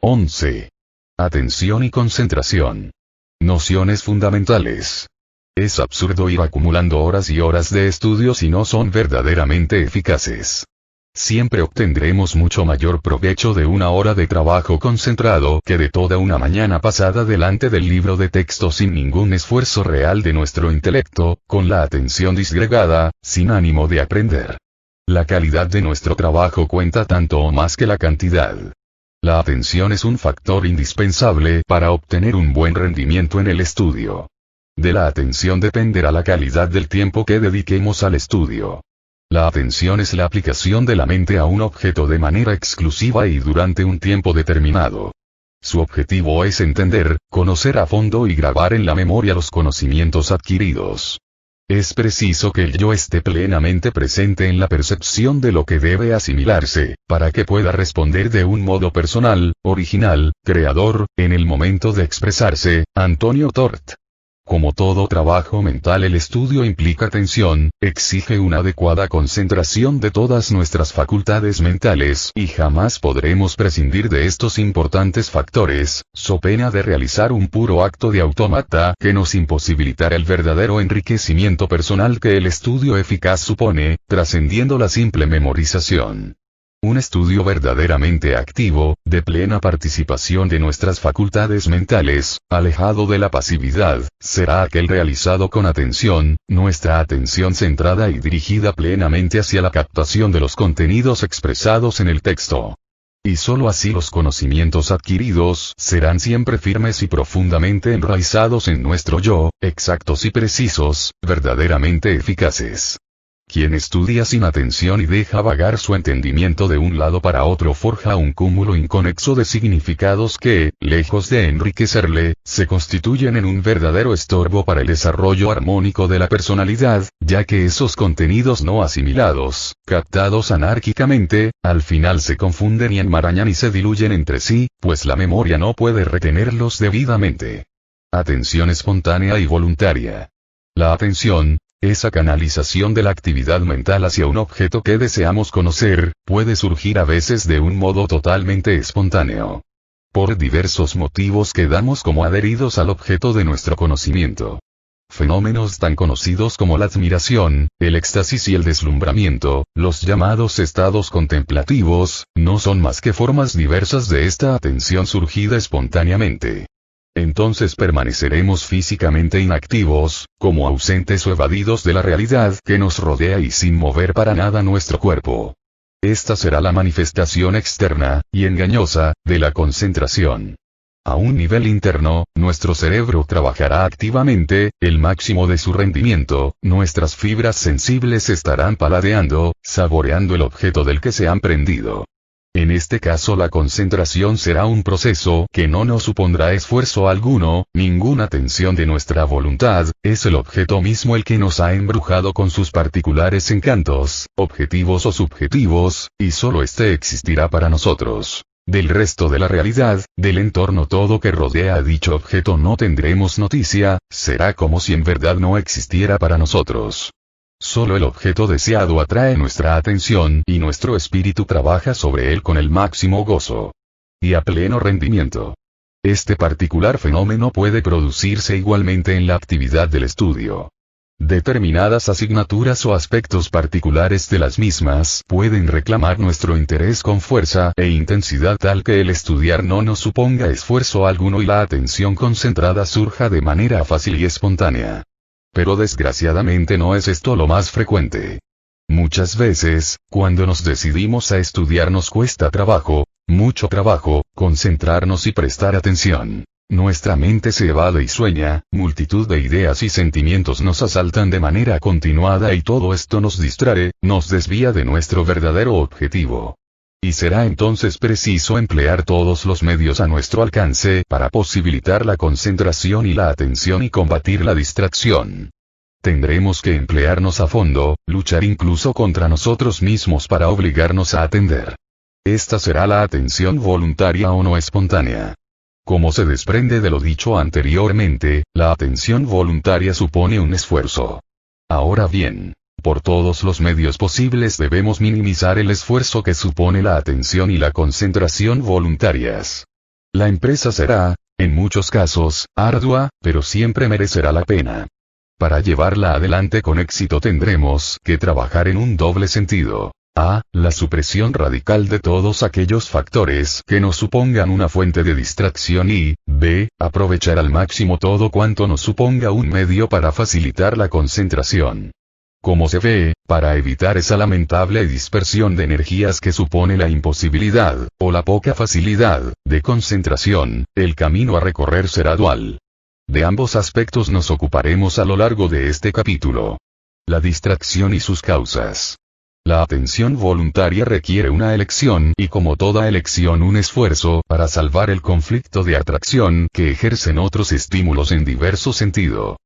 11. Atención y concentración. Nociones fundamentales. Es absurdo ir acumulando horas y horas de estudio si no son verdaderamente eficaces. Siempre obtendremos mucho mayor provecho de una hora de trabajo concentrado que de toda una mañana pasada delante del libro de texto sin ningún esfuerzo real de nuestro intelecto, con la atención disgregada, sin ánimo de aprender. La calidad de nuestro trabajo cuenta tanto o más que la cantidad. La atención es un factor indispensable para obtener un buen rendimiento en el estudio. De la atención dependerá la calidad del tiempo que dediquemos al estudio. La atención es la aplicación de la mente a un objeto de manera exclusiva y durante un tiempo determinado. Su objetivo es entender, conocer a fondo y grabar en la memoria los conocimientos adquiridos. Es preciso que el yo esté plenamente presente en la percepción de lo que debe asimilarse, para que pueda responder de un modo personal, original, creador, en el momento de expresarse. Antonio Tort. Como todo trabajo mental, el estudio implica atención, exige una adecuada concentración de todas nuestras facultades mentales y jamás podremos prescindir de estos importantes factores, so pena de realizar un puro acto de autómata que nos imposibilitará el verdadero enriquecimiento personal que el estudio eficaz supone, trascendiendo la simple memorización. Un estudio verdaderamente activo, de plena participación de nuestras facultades mentales, alejado de la pasividad, será aquel realizado con atención, nuestra atención centrada y dirigida plenamente hacia la captación de los contenidos expresados en el texto. Y sólo así los conocimientos adquiridos serán siempre firmes y profundamente enraizados en nuestro yo, exactos y precisos, verdaderamente eficaces. Quien estudia sin atención y deja vagar su entendimiento de un lado para otro forja un cúmulo inconexo de significados que, lejos de enriquecerle, se constituyen en un verdadero estorbo para el desarrollo armónico de la personalidad, ya que esos contenidos no asimilados, captados anárquicamente, al final se confunden y enmarañan y se diluyen entre sí, pues la memoria no puede retenerlos debidamente. Atención espontánea y voluntaria. La atención, esa canalización de la actividad mental hacia un objeto que deseamos conocer, puede surgir a veces de un modo totalmente espontáneo. Por diversos motivos quedamos como adheridos al objeto de nuestro conocimiento. Fenómenos tan conocidos como la admiración, el éxtasis y el deslumbramiento, los llamados estados contemplativos, no son más que formas diversas de esta atención surgida espontáneamente. Entonces permaneceremos físicamente inactivos, como ausentes o evadidos de la realidad que nos rodea y sin mover para nada nuestro cuerpo. Esta será la manifestación externa, y engañosa, de la concentración. A un nivel interno, nuestro cerebro trabajará activamente, el máximo de su rendimiento, nuestras fibras sensibles estarán paladeando, saboreando el objeto del que se han prendido. En este caso la concentración será un proceso que no nos supondrá esfuerzo alguno, ninguna tensión de nuestra voluntad, es el objeto mismo el que nos ha embrujado con sus particulares encantos, objetivos o subjetivos, y solo éste existirá para nosotros. Del resto de la realidad, del entorno todo que rodea a dicho objeto no tendremos noticia, será como si en verdad no existiera para nosotros. Solo el objeto deseado atrae nuestra atención y nuestro espíritu trabaja sobre él con el máximo gozo y a pleno rendimiento. Este particular fenómeno puede producirse igualmente en la actividad del estudio. Determinadas asignaturas o aspectos particulares de las mismas pueden reclamar nuestro interés con fuerza e intensidad tal que el estudiar no nos suponga esfuerzo alguno y la atención concentrada surja de manera fácil y espontánea. Pero desgraciadamente no es esto lo más frecuente. Muchas veces, cuando nos decidimos a estudiar nos cuesta trabajo, mucho trabajo, concentrarnos y prestar atención. Nuestra mente se evade y sueña, multitud de ideas y sentimientos nos asaltan de manera continuada y todo esto nos distrae, nos desvía de nuestro verdadero objetivo. Y será entonces preciso emplear todos los medios a nuestro alcance para posibilitar la concentración y la atención y combatir la distracción. Tendremos que emplearnos a fondo, luchar incluso contra nosotros mismos para obligarnos a atender. Esta será la atención voluntaria o no espontánea. Como se desprende de lo dicho anteriormente, la atención voluntaria supone un esfuerzo. Ahora bien, por todos los medios posibles debemos minimizar el esfuerzo que supone la atención y la concentración voluntarias. La empresa será, en muchos casos, ardua, pero siempre merecerá la pena. Para llevarla adelante con éxito tendremos que trabajar en un doble sentido. A. La supresión radical de todos aquellos factores que nos supongan una fuente de distracción y, B. Aprovechar al máximo todo cuanto nos suponga un medio para facilitar la concentración. Como se ve, para evitar esa lamentable dispersión de energías que supone la imposibilidad, o la poca facilidad, de concentración, el camino a recorrer será dual. De ambos aspectos nos ocuparemos a lo largo de este capítulo. La distracción y sus causas. La atención voluntaria requiere una elección y como toda elección un esfuerzo para salvar el conflicto de atracción que ejercen otros estímulos en diverso sentido.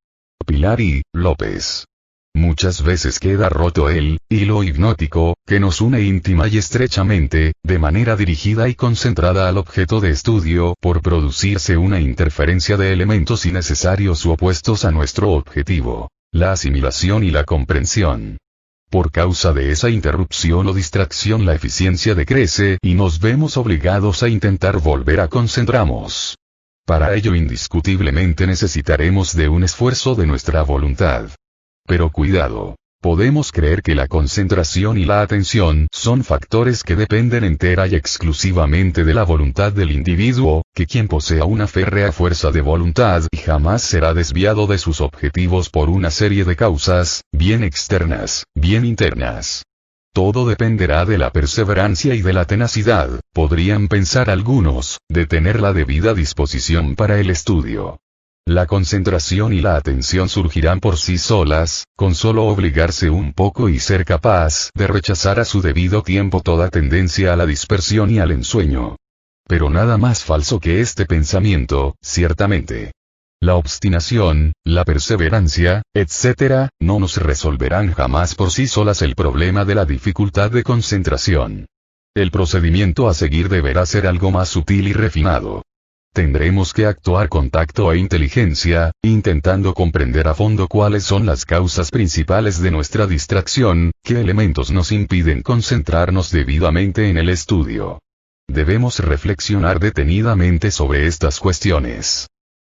Pilar y López. Muchas veces queda roto el hilo hipnótico, que nos une íntima y estrechamente, de manera dirigida y concentrada al objeto de estudio, por producirse una interferencia de elementos innecesarios u opuestos a nuestro objetivo, la asimilación y la comprensión. Por causa de esa interrupción o distracción la eficiencia decrece y nos vemos obligados a intentar volver a concentrarnos. Para ello indiscutiblemente necesitaremos de un esfuerzo de nuestra voluntad. Pero cuidado. Podemos creer que la concentración y la atención son factores que dependen entera y exclusivamente de la voluntad del individuo, que quien posea una férrea fuerza de voluntad y jamás será desviado de sus objetivos por una serie de causas, bien externas, bien internas. Todo dependerá de la perseverancia y de la tenacidad, podrían pensar algunos, de tener la debida disposición para el estudio. La concentración y la atención surgirán por sí solas, con solo obligarse un poco y ser capaz de rechazar a su debido tiempo toda tendencia a la dispersión y al ensueño. Pero nada más falso que este pensamiento, ciertamente. La obstinación, la perseverancia, etc., no nos resolverán jamás por sí solas el problema de la dificultad de concentración. El procedimiento a seguir deberá ser algo más sutil y refinado. Tendremos que actuar con tacto e inteligencia, intentando comprender a fondo cuáles son las causas principales de nuestra distracción, qué elementos nos impiden concentrarnos debidamente en el estudio. Debemos reflexionar detenidamente sobre estas cuestiones.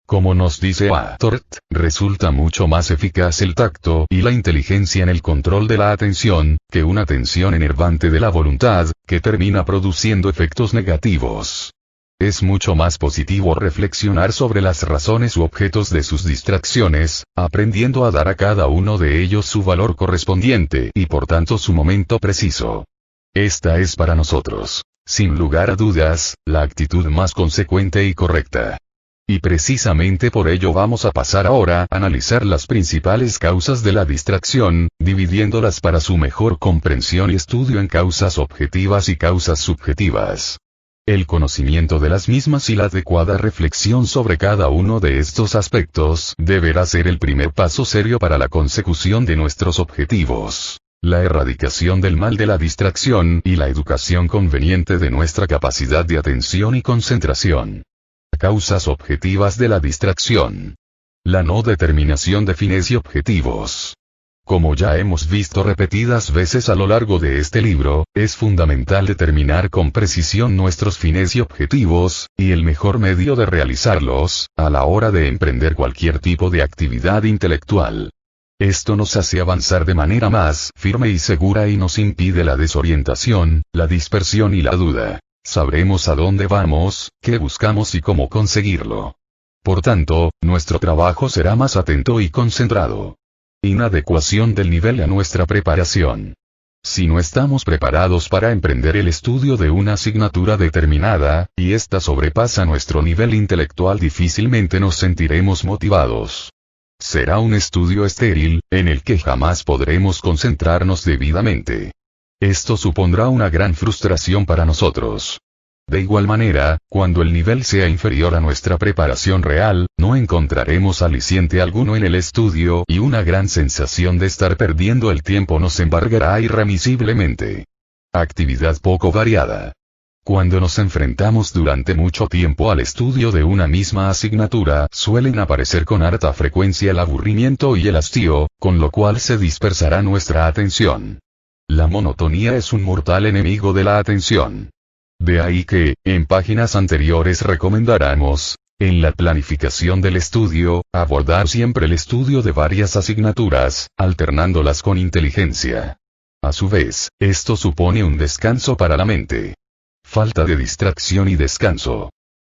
Como nos dice Tort, resulta mucho más eficaz el tacto y la inteligencia en el control de la atención, que una tensión enervante de la voluntad, que termina produciendo efectos negativos. Es mucho más positivo reflexionar sobre las razones u objetos de sus distracciones, aprendiendo a dar a cada uno de ellos su valor correspondiente y por tanto su momento preciso. Esta es para nosotros, sin lugar a dudas, la actitud más consecuente y correcta. Y precisamente por ello vamos a pasar ahora a analizar las principales causas de la distracción, dividiéndolas para su mejor comprensión y estudio en causas objetivas y causas subjetivas. El conocimiento de las mismas y la adecuada reflexión sobre cada uno de estos aspectos deberá ser el primer paso serio para la consecución de nuestros objetivos, la erradicación del mal de la distracción y la educación conveniente de nuestra capacidad de atención y concentración. Causas objetivas de la distracción. La no determinación de fines y objetivos. Como ya hemos visto repetidas veces a lo largo de este libro, es fundamental determinar con precisión nuestros fines y objetivos, y el mejor medio de realizarlos, a la hora de emprender cualquier tipo de actividad intelectual. Esto nos hace avanzar de manera más firme y segura y nos impide la desorientación, la dispersión y la duda. Sabremos a dónde vamos, qué buscamos y cómo conseguirlo. Por tanto, nuestro trabajo será más atento y concentrado. Inadecuación del nivel a nuestra preparación. Si no estamos preparados para emprender el estudio de una asignatura determinada, y ésta sobrepasa nuestro nivel intelectual, difícilmente nos sentiremos motivados. Será un estudio estéril, en el que jamás podremos concentrarnos debidamente. Esto supondrá una gran frustración para nosotros. De igual manera, cuando el nivel sea inferior a nuestra preparación real, no encontraremos aliciente alguno en el estudio y una gran sensación de estar perdiendo el tiempo nos embargará irremisiblemente. Actividad poco variada. Cuando nos enfrentamos durante mucho tiempo al estudio de una misma asignatura, suelen aparecer con harta frecuencia el aburrimiento y el hastío, con lo cual se dispersará nuestra atención. La monotonía es un mortal enemigo de la atención. De ahí que, en páginas anteriores recomendáramos, en la planificación del estudio, abordar siempre el estudio de varias asignaturas, alternándolas con inteligencia. A su vez, esto supone un descanso para la mente. Falta de distracción y descanso.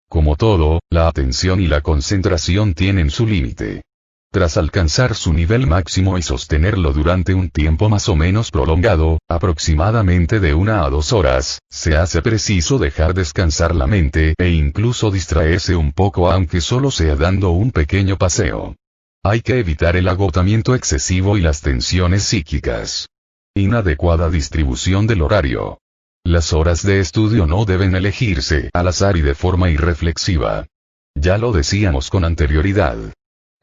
Como todo, la atención y la concentración tienen su límite. Tras alcanzar su nivel máximo y sostenerlo durante un tiempo más o menos prolongado, aproximadamente de 1 a 2 horas, se hace preciso dejar descansar la mente e incluso distraerse un poco aunque solo sea dando un pequeño paseo. Hay que evitar el agotamiento excesivo y las tensiones psíquicas. Inadecuada distribución del horario. Las horas de estudio no deben elegirse al azar y de forma irreflexiva. Ya lo decíamos con anterioridad.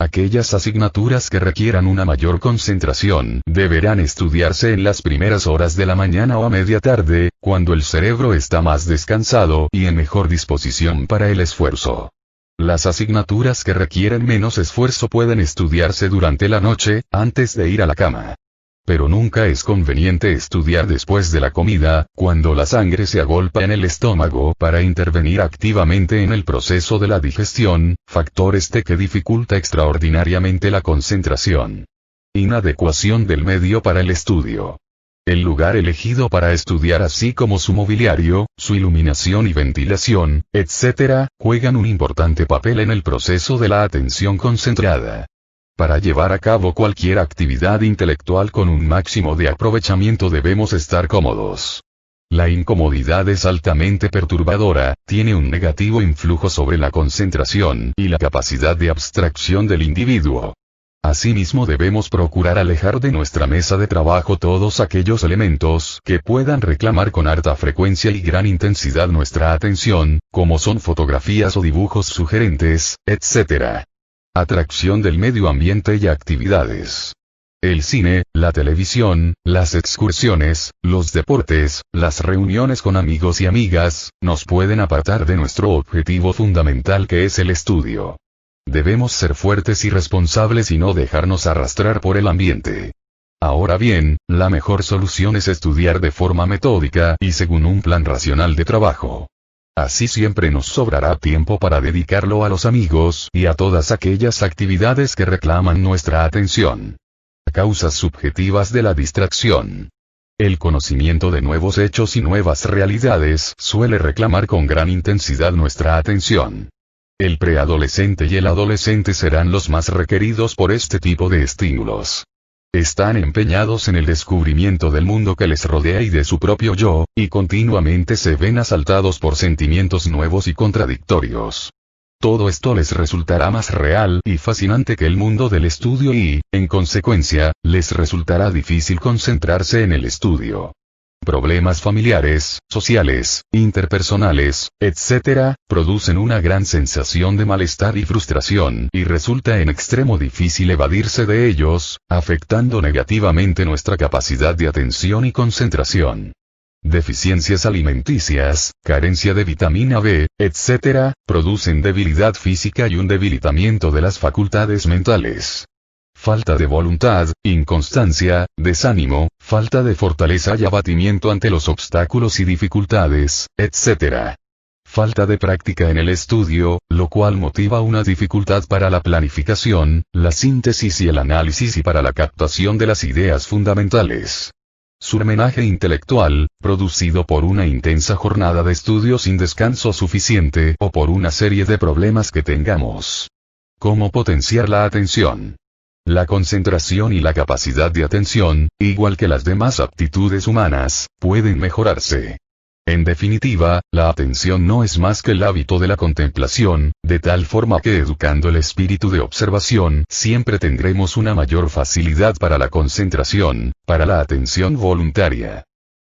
Aquellas asignaturas que requieran una mayor concentración deberán estudiarse en las primeras horas de la mañana o a media tarde, cuando el cerebro está más descansado y en mejor disposición para el esfuerzo. Las asignaturas que requieren menos esfuerzo pueden estudiarse durante la noche, antes de ir a la cama. Pero nunca es conveniente estudiar después de la comida, cuando la sangre se agolpa en el estómago para intervenir activamente en el proceso de la digestión, factor que dificulta extraordinariamente la concentración. Inadecuación del medio para el estudio. El lugar elegido para estudiar así como su mobiliario, su iluminación y ventilación, etc., juegan un importante papel en el proceso de la atención concentrada. Para llevar a cabo cualquier actividad intelectual con un máximo de aprovechamiento debemos estar cómodos. La incomodidad es altamente perturbadora, tiene un negativo influjo sobre la concentración y la capacidad de abstracción del individuo. Asimismo debemos procurar alejar de nuestra mesa de trabajo todos aquellos elementos que puedan reclamar con harta frecuencia y gran intensidad nuestra atención, como son fotografías o dibujos sugerentes, etc. Atracción del medio ambiente y actividades. El cine, la televisión, las excursiones, los deportes, las reuniones con amigos y amigas, nos pueden apartar de nuestro objetivo fundamental que es el estudio. Debemos ser fuertes y responsables y no dejarnos arrastrar por el ambiente. Ahora bien, la mejor solución es estudiar de forma metódica y según un plan racional de trabajo. Así siempre nos sobrará tiempo para dedicarlo a los amigos y a todas aquellas actividades que reclaman nuestra atención. Causas subjetivas de la distracción. El conocimiento de nuevos hechos y nuevas realidades suele reclamar con gran intensidad nuestra atención. El preadolescente y el adolescente serán los más requeridos por este tipo de estímulos. Están empeñados en el descubrimiento del mundo que les rodea y de su propio yo, y continuamente se ven asaltados por sentimientos nuevos y contradictorios. Todo esto les resultará más real y fascinante que el mundo del estudio y, en consecuencia, les resultará difícil concentrarse en el estudio. Problemas familiares, sociales, interpersonales, etc., producen una gran sensación de malestar y frustración y resulta en extremo difícil evadirse de ellos, afectando negativamente nuestra capacidad de atención y concentración. Deficiencias alimenticias, carencia de vitamina B, etc., producen debilidad física y un debilitamiento de las facultades mentales. Falta de voluntad, inconstancia, desánimo, falta de fortaleza y abatimiento ante los obstáculos y dificultades, etc. Falta de práctica en el estudio, lo cual motiva una dificultad para la planificación, la síntesis y el análisis y para la captación de las ideas fundamentales. Surmenaje intelectual, producido por una intensa jornada de estudio sin descanso suficiente o por una serie de problemas que tengamos. ¿Cómo potenciar la atención? La concentración y la capacidad de atención, igual que las demás aptitudes humanas, pueden mejorarse. En definitiva, la atención no es más que el hábito de la contemplación, de tal forma que educando el espíritu de observación siempre tendremos una mayor facilidad para la concentración, para la atención voluntaria.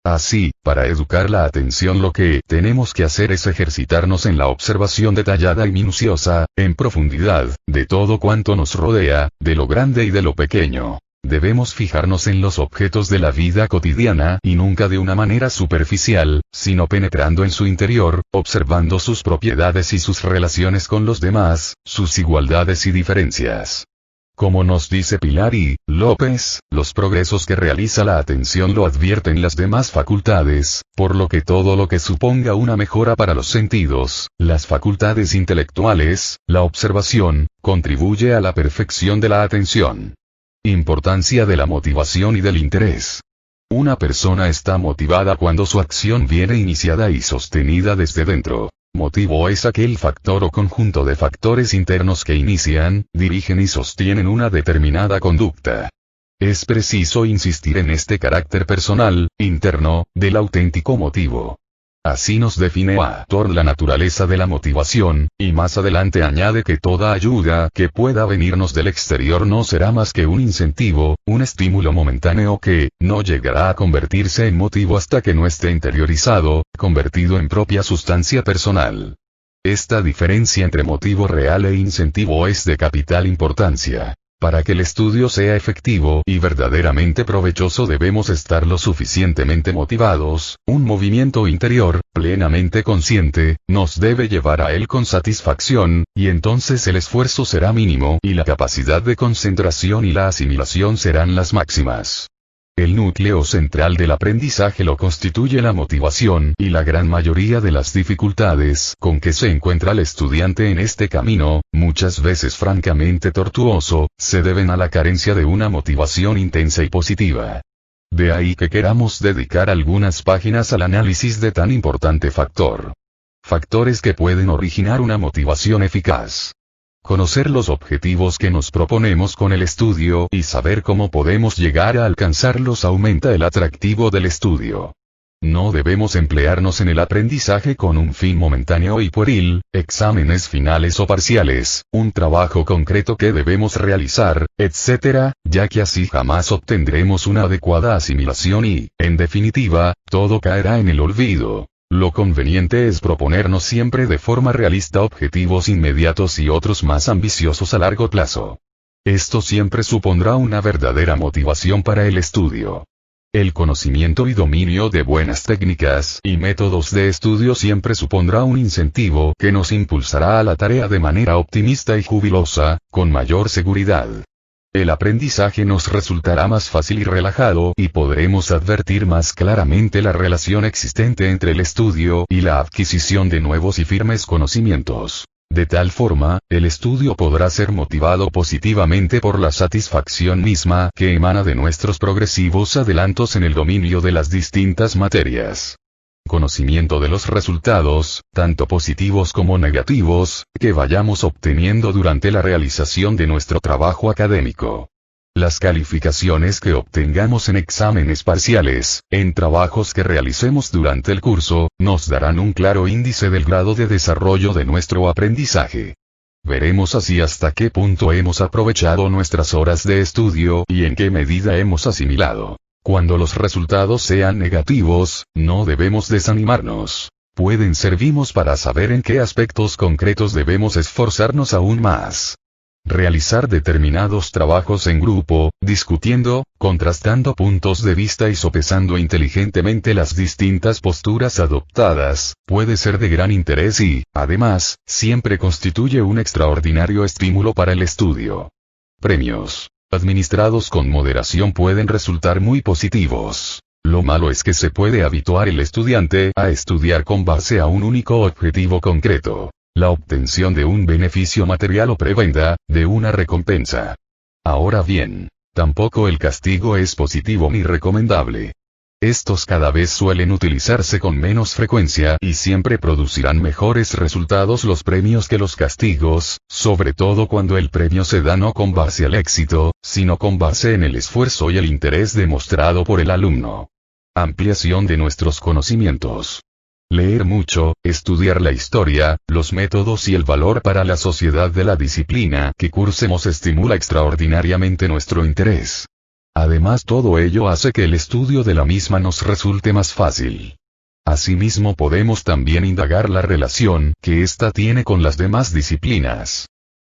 Así, para educar la atención lo que tenemos que hacer es ejercitarnos en la observación detallada y minuciosa, en profundidad, de todo cuanto nos rodea, de lo grande y de lo pequeño. Debemos fijarnos en los objetos de la vida cotidiana y nunca de una manera superficial, sino penetrando en su interior, observando sus propiedades y sus relaciones con los demás, sus igualdades y diferencias. Como nos dice Pilar y López, los progresos que realiza la atención lo advierten las demás facultades, por lo que todo lo que suponga una mejora para los sentidos, las facultades intelectuales, la observación, contribuye a la perfección de la atención. Importancia de la motivación y del interés. Una persona está motivada cuando su acción viene iniciada y sostenida desde dentro. Motivo es aquel factor o conjunto de factores internos que inician, dirigen y sostienen una determinada conducta. Es preciso insistir en este carácter personal, interno, del auténtico motivo. Así nos define autor la naturaleza de la motivación, y más adelante añade que toda ayuda que pueda venirnos del exterior no será más que un incentivo, un estímulo momentáneo que no llegará a convertirse en motivo hasta que no esté interiorizado, convertido en propia sustancia personal. Esta diferencia entre motivo real e incentivo es de capital importancia. Para que el estudio sea efectivo y verdaderamente provechoso debemos estar lo suficientemente motivados, un movimiento interior, plenamente consciente, nos debe llevar a él con satisfacción, y entonces el esfuerzo será mínimo y la capacidad de concentración y la asimilación serán las máximas. El núcleo central del aprendizaje lo constituye la motivación y la gran mayoría de las dificultades con que se encuentra el estudiante en este camino, muchas veces francamente tortuoso, se deben a la carencia de una motivación intensa y positiva. De ahí que queramos dedicar algunas páginas al análisis de tan importante factor. Factores que pueden originar una motivación eficaz. Conocer los objetivos que nos proponemos con el estudio y saber cómo podemos llegar a alcanzarlos aumenta el atractivo del estudio. No debemos emplearnos en el aprendizaje con un fin momentáneo y pueril, exámenes finales o parciales, un trabajo concreto que debemos realizar, etc., ya que así jamás obtendremos una adecuada asimilación y, en definitiva, todo caerá en el olvido. Lo conveniente es proponernos siempre de forma realista objetivos inmediatos y otros más ambiciosos a largo plazo. Esto siempre supondrá una verdadera motivación para el estudio. El conocimiento y dominio de buenas técnicas y métodos de estudio siempre supondrá un incentivo que nos impulsará a la tarea de manera optimista y jubilosa, con mayor seguridad. El aprendizaje nos resultará más fácil y relajado y podremos advertir más claramente la relación existente entre el estudio y la adquisición de nuevos y firmes conocimientos. De tal forma, el estudio podrá ser motivado positivamente por la satisfacción misma que emana de nuestros progresivos adelantos en el dominio de las distintas materias. Conocimiento de los resultados, tanto positivos como negativos, que vayamos obteniendo durante la realización de nuestro trabajo académico. Las calificaciones que obtengamos en exámenes parciales, en trabajos que realicemos durante el curso, nos darán un claro índice del grado de desarrollo de nuestro aprendizaje. Veremos así hasta qué punto hemos aprovechado nuestras horas de estudio y en qué medida hemos asimilado. Cuando los resultados sean negativos, no debemos desanimarnos. Pueden servirnos para saber en qué aspectos concretos debemos esforzarnos aún más. Realizar determinados trabajos en grupo, discutiendo, contrastando puntos de vista y sopesando inteligentemente las distintas posturas adoptadas, puede ser de gran interés y, además, siempre constituye un extraordinario estímulo para el estudio. Premios administrados con moderación pueden resultar muy positivos. Lo malo es que se puede habituar el estudiante a estudiar con base a un único objetivo concreto, la obtención de un beneficio material o prebenda, de una recompensa. Ahora bien, tampoco el castigo es positivo ni recomendable. Estos cada vez suelen utilizarse con menos frecuencia y siempre producirán mejores resultados los premios que los castigos, sobre todo cuando el premio se da no con base al éxito, sino con base en el esfuerzo y el interés demostrado por el alumno. Ampliación de nuestros conocimientos. Leer mucho, estudiar la historia, los métodos y el valor para la sociedad de la disciplina que cursemos estimula extraordinariamente nuestro interés. Además, todo ello hace que el estudio de la misma nos resulte más fácil. Asimismo, podemos también indagar la relación que ésta tiene con las demás disciplinas.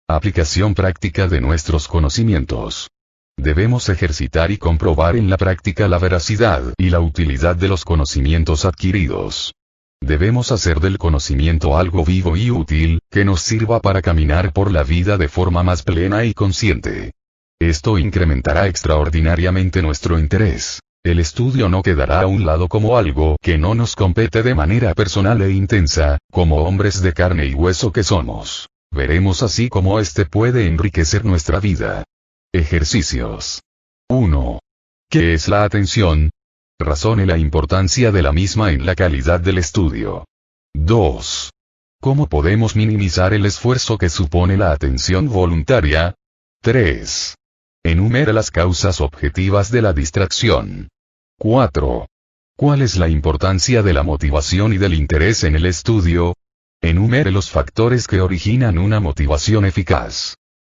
Aplicación práctica de nuestros conocimientos. Debemos ejercitar y comprobar en la práctica la veracidad y la utilidad de los conocimientos adquiridos. Debemos hacer del conocimiento algo vivo y útil, que nos sirva para caminar por la vida de forma más plena y consciente. Esto incrementará extraordinariamente nuestro interés. El estudio no quedará a un lado como algo que no nos compete de manera personal e intensa, como hombres de carne y hueso que somos. Veremos así cómo este puede enriquecer nuestra vida. Ejercicios. 1. ¿Qué es la atención? Razone la importancia de la misma en la calidad del estudio. 2. ¿Cómo podemos minimizar el esfuerzo que supone la atención voluntaria? 3. Enumere las causas objetivas de la distracción. 4. ¿Cuál es la importancia de la motivación y del interés en el estudio? Enumere los factores que originan una motivación eficaz.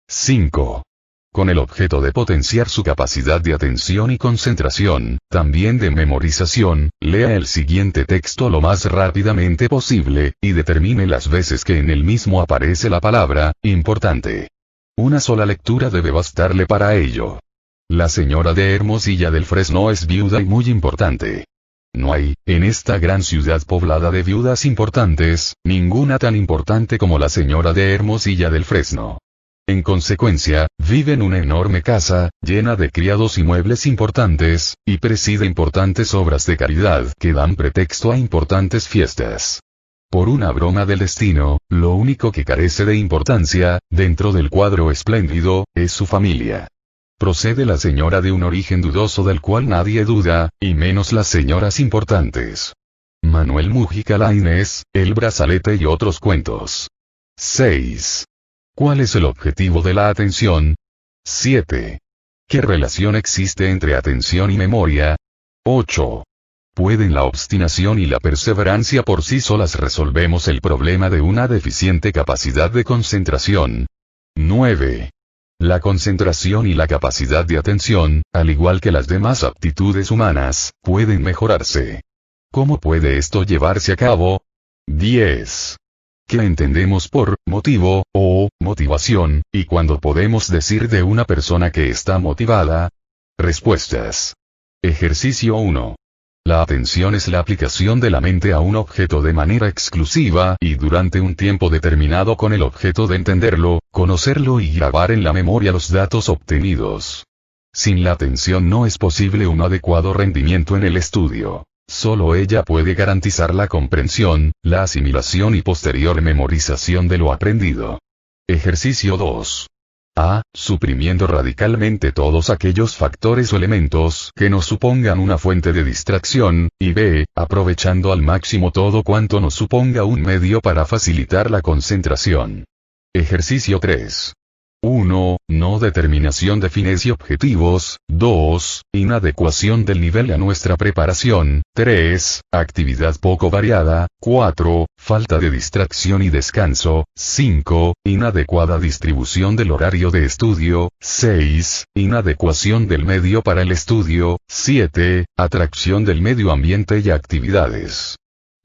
5. Con el objeto de potenciar su capacidad de atención y concentración, también de memorización, lea el siguiente texto lo más rápidamente posible, y determine las veces que en el mismo aparece la palabra importante. Una sola lectura debe bastarle para ello. La señora de Hermosilla del Fresno es viuda y muy importante. No hay, en esta gran ciudad poblada de viudas importantes, ninguna tan importante como la señora de Hermosilla del Fresno. En consecuencia, vive en una enorme casa, llena de criados y muebles importantes, y preside importantes obras de caridad que dan pretexto a importantes fiestas. Por una broma del destino, lo único que carece de importancia, dentro del cuadro espléndido, es su familia. Procede la señora de un origen dudoso del cual nadie duda, y menos las señoras importantes. Manuel Mújica Lainez, El Brazalete y otros cuentos. 6. ¿Cuál es el objetivo de la atención? 7. ¿Qué relación existe entre atención y memoria? 8. ¿Pueden la obstinación y la perseverancia por sí solas resolvemos el problema de una deficiente capacidad de concentración? 9. La concentración y la capacidad de atención, al igual que las demás aptitudes humanas, pueden mejorarse. ¿Cómo puede esto llevarse a cabo? 10. ¿Qué entendemos por motivo o motivación, y cuándo podemos decir de una persona que está motivada? Respuestas. Ejercicio 1. La atención es la aplicación de la mente a un objeto de manera exclusiva y durante un tiempo determinado con el objeto de entenderlo, conocerlo y grabar en la memoria los datos obtenidos. Sin la atención no es posible un adecuado rendimiento en el estudio. Solo ella puede garantizar la comprensión, la asimilación y posterior memorización de lo aprendido. Ejercicio 2. A. Suprimiendo radicalmente todos aquellos factores o elementos que nos supongan una fuente de distracción, y B. Aprovechando al máximo todo cuanto nos suponga un medio para facilitar la concentración. Ejercicio 3. 1. No determinación de fines y objetivos. 2. Inadecuación del nivel a nuestra preparación. 3. Actividad poco variada. 4. Falta de distracción y descanso. 5. Inadecuada distribución del horario de estudio. 6. Inadecuación del medio para el estudio. 7. Atracción del medio ambiente y actividades.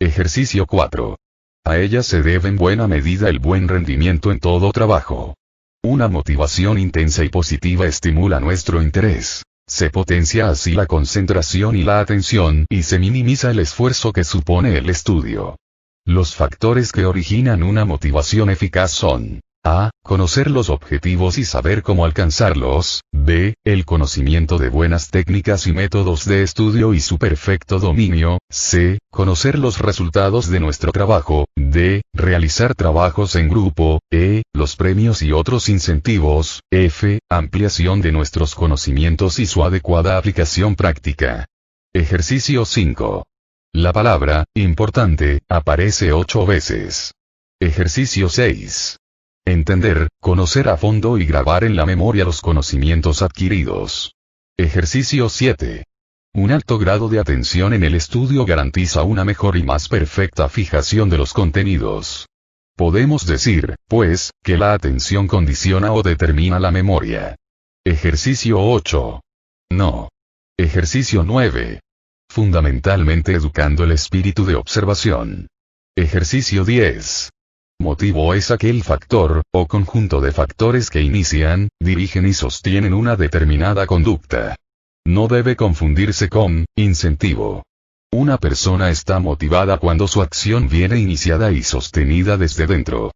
Ejercicio 4. A ella se debe en buena medida el buen rendimiento en todo trabajo. Una motivación intensa y positiva estimula nuestro interés. Se potencia así la concentración y la atención y se minimiza el esfuerzo que supone el estudio. Los factores que originan una motivación eficaz son: A. Conocer los objetivos y saber cómo alcanzarlos. B. El conocimiento de buenas técnicas y métodos de estudio y su perfecto dominio. C. Conocer los resultados de nuestro trabajo. D. Realizar trabajos en grupo. E. Los premios y otros incentivos. F. Ampliación de nuestros conocimientos y su adecuada aplicación práctica. Ejercicio 5. La palabra importante aparece 8 veces. Ejercicio 6. Entender, conocer a fondo y grabar en la memoria los conocimientos adquiridos. Ejercicio 7. Un alto grado de atención en el estudio garantiza una mejor y más perfecta fijación de los contenidos. Podemos decir, pues, que la atención condiciona o determina la memoria. Ejercicio 8. No. Ejercicio 9. Fundamentalmente educando el espíritu de observación. Ejercicio 10. Motivo es aquel factor, o conjunto de factores que inician, dirigen y sostienen una determinada conducta. No debe confundirse con incentivo. Una persona está motivada cuando su acción viene iniciada y sostenida desde dentro.